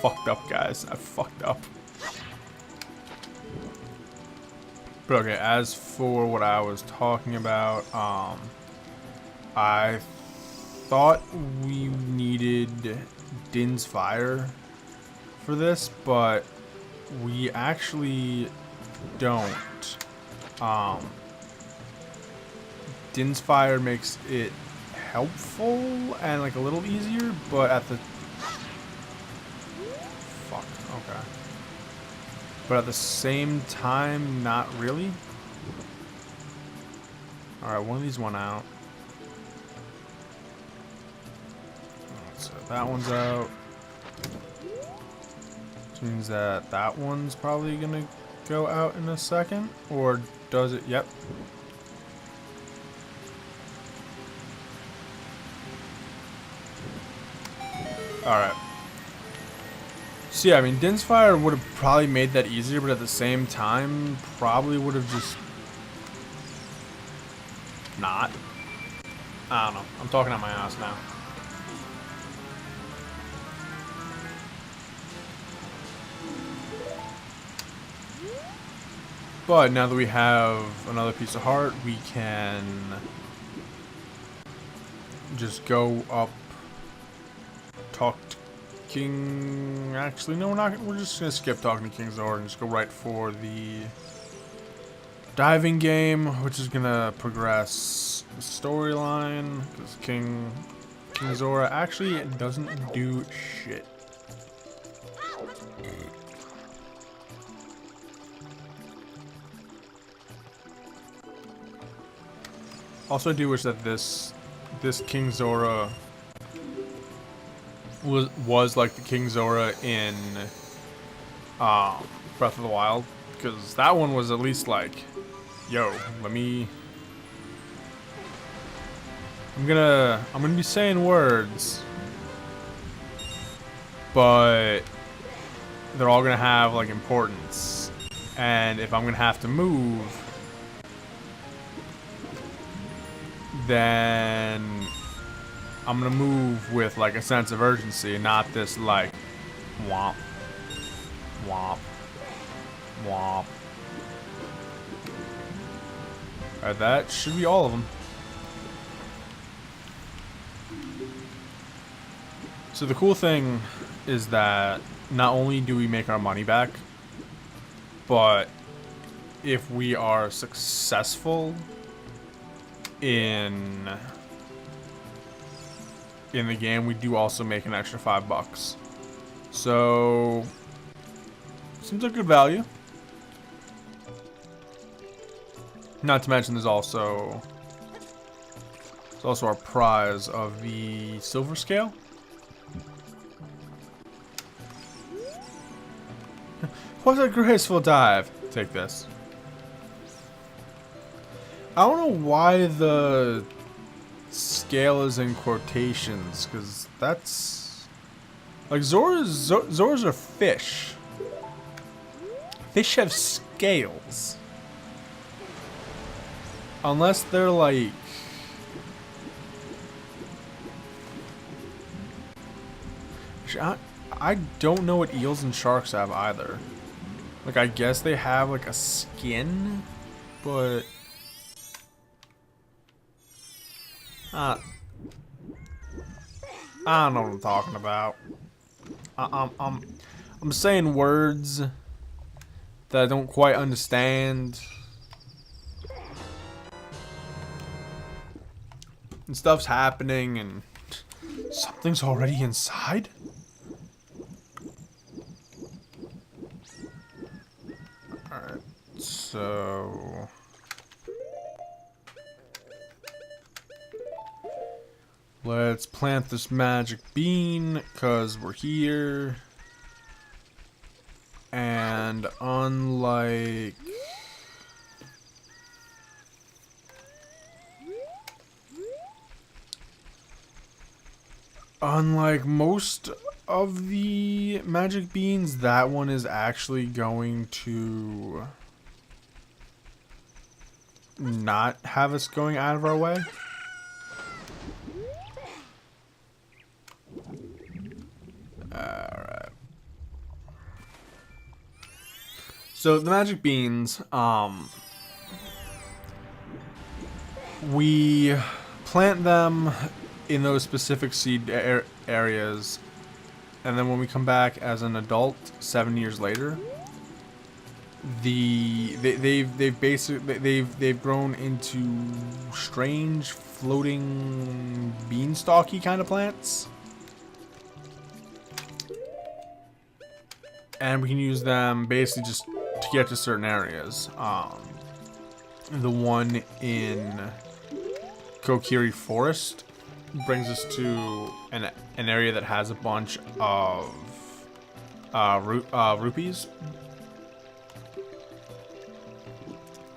fucked up, guys. I fucked up. But okay, as for what I was talking about, I thought we needed Din's Fire for this, but we actually don't. Din's Fire makes it helpful and like a little easier, but at the okay. But at the same time, not really. Alright, one of these went out. So that one's out. Which means that that one's probably gonna go out in a second. Or does it? Yep. Alright. So yeah, I mean, Din's Fire would have probably made that easier, but at the same time, probably would have just not. I don't know. I'm talking out my ass now. But now that we have another piece of heart, we can just go up, talk to King. Actually, no, we're not. We're just gonna skip talking to King Zora and just go right for the diving game, which is gonna progress the storyline because King Zora actually doesn't do shit. Also, I do wish that this King Zora was like the King Zora in Breath of the Wild, because that one was at least like, yo, let me. I'm gonna be saying words, but they're all gonna have like importance, and if I'm gonna have to move, then I'm gonna move with like a sense of urgency, not this like womp, womp, womp. Alright, that should be all of them. So the cool thing is that not only do we make our money back, but if we are successful in the game, we do also make an extra $5. So seems like good value. Not to mention there's also our prize of the silver scale. What a graceful dive. Take this. I don't know why the scale is in quotations, because that's like Zora's are fish. Fish have scales. Unless they're like I don't know what eels and sharks have either. Like, I guess they have like a skin, but I don't know what I'm talking about. I'm saying words that I don't quite understand. And stuff's happening and something's already inside? Alright, so let's plant this magic bean, because we're here. And unlike most of the magic beans, that one is actually going to not have us going out of our way. Alright. So the magic beans, we plant them in those specific seed areas, and then when we come back as an adult 7 years later, they've grown into strange floating beanstalky kind of plants. And we can use them basically just to get to certain areas. The one in Kokiri Forest brings us to an area that has a bunch of rupees.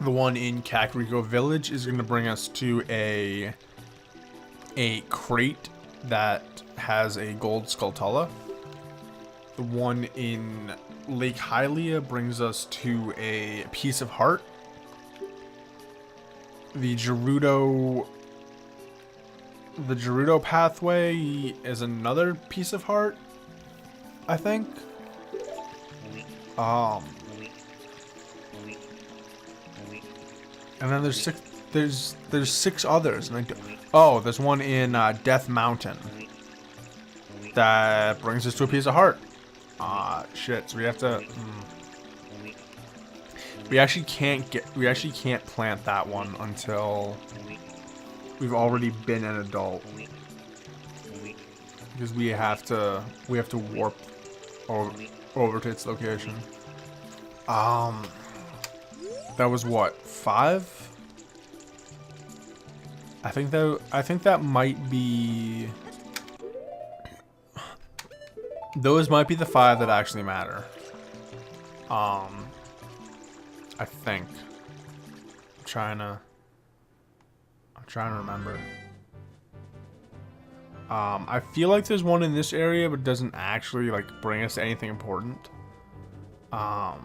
The one in Kakariko Village is going to bring us to a crate that has a gold Skulltula. The one in Lake Hylia brings us to a piece of heart. The Gerudo pathway is another piece of heart, I think. And then there's six others, and there's one in Death Mountain that brings us to a piece of heart. Shit. So we have to. We actually can't plant that one until we've already been an adult, because we have to warp over to its location. That was what, 5? I think that might be. Those might be the 5 that actually matter. I think. I'm trying to remember. I feel like there's one in this area, but it doesn't actually like bring us to anything important. And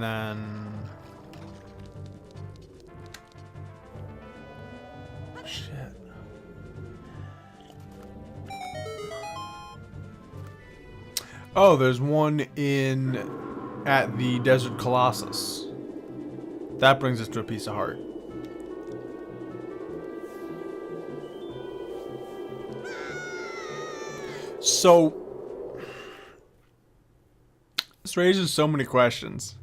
then shit. Oh, there's one at the Desert Colossus. That brings us to a piece of heart. So this raises so many questions.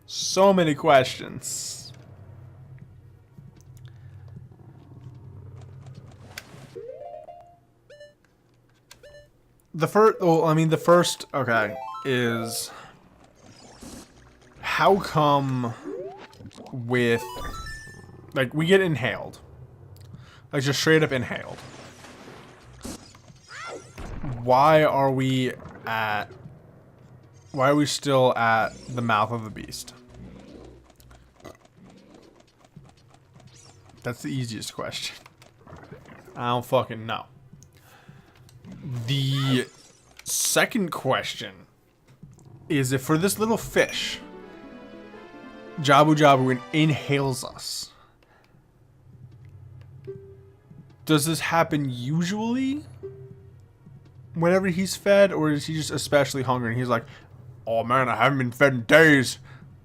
So many questions. The first, okay, is how come with, like, we get inhaled. Like, just straight up inhaled. Why are we still at the mouth of the beast? That's the easiest question. I don't fucking know. The second question is, if for this little fish, jabu-jabu inhales us, does this happen usually whenever he's fed, or is he just especially hungry and he's like, oh man, I haven't been fed in days,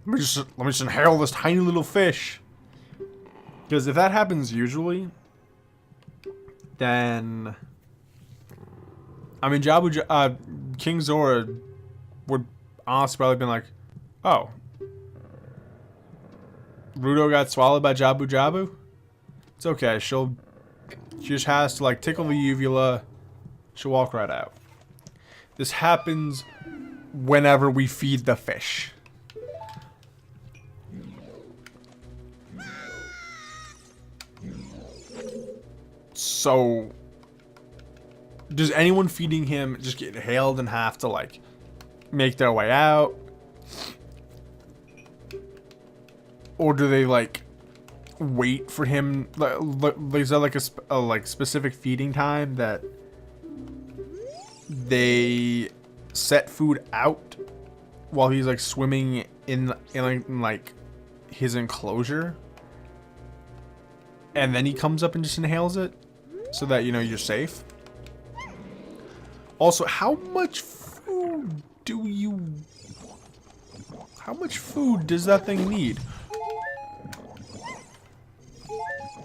let me just inhale this tiny little fish? Because if that happens usually, then I mean, King Zora would honestly probably been like, oh, Ruto got swallowed by jabu-jabu? It's okay, she just has to like tickle the uvula, she'll walk right out. This happens whenever we feed the fish. So, does anyone feeding him just get inhaled and have to, like, make their way out? Or do they, like, wait for him? Is there, like, a like, specific feeding time that they set food out while he's, like, swimming in like, his enclosure? And then he comes up and just inhales it so that, you know, you're safe? Also, how much food do you... How much food does that thing need?